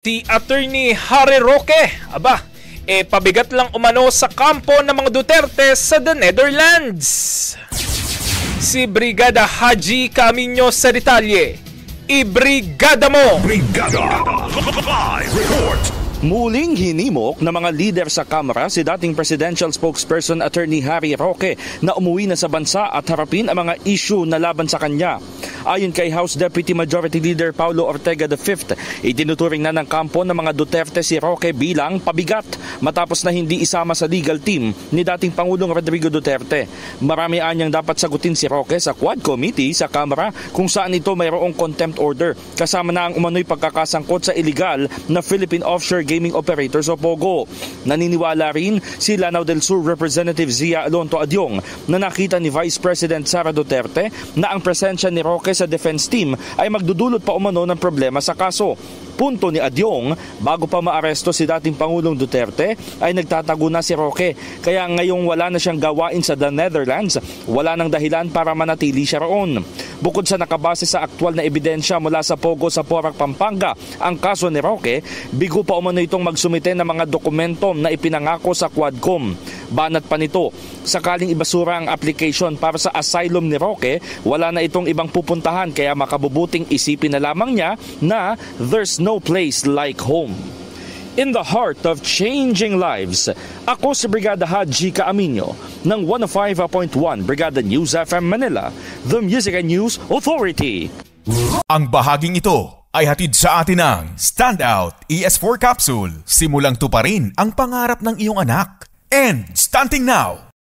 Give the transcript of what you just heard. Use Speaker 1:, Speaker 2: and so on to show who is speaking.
Speaker 1: Si Attorney Harry Roque, pabigat lang umano sa kampo ng mga Duterte sa the Netherlands. Si Brigada Haji Camino sa detalye. Ibrigada mo!
Speaker 2: Brigada! Live report!
Speaker 3: Muling hinimok ng mga leader sa Kamara si dating presidential spokesperson Attorney Harry Roque na umuwi na sa bansa at harapin ang mga issue na laban sa kanya. Ayon kay House Deputy Majority Leader Paulo Ortega V, itinuturing na ng kampo ng mga Duterte si Roque bilang pabigat matapos na hindi isama sa legal team ni dating Pangulong Rodrigo Duterte. Marami anyang dapat sagutin si Roque sa Quad Committee sa Kamara kung saan ito mayroong contempt order kasama na ang umano'y pagkakasangkot sa illegal na Philippine Offshore Gaming Operators o POGO. Naniniwala rin si Lanao del Sur Representative Zia Alonto Adyong na nakita ni Vice President Sara Duterte na ang presensya ni Roque sa defense team ay magdudulot pa umano ng problema sa kaso. Punto ni Adyong, bago pa maaresto si dating Pangulong Duterte ay nagtatago na si Roque. Kaya ngayong wala na siyang gawain sa the Netherlands, wala nang dahilan para manatili siya roon. Bukod sa nakabase sa aktwal na ebidensya mula sa POGO sa Porac, Pampanga, ang kaso ni Roque, bigo pa umano itong magsumite ng mga dokumento na ipinangako sa Quadcom. Banat pa nito, sakaling ibasura ang application para sa asylum ni Roque, wala na itong ibang pupuntahan kaya makabubuting isipin na lamang niya na there's no place like home. In the heart of changing lives, ako si Brigada Haji Camino ng 105.1 Brigada News FM Manila, the Music and News Authority.
Speaker 2: Ang bahaging ito ay hatid sa atin ng Standout ES4 Capsule. Simulang tuparin ang pangarap ng iyong anak. And stunting now,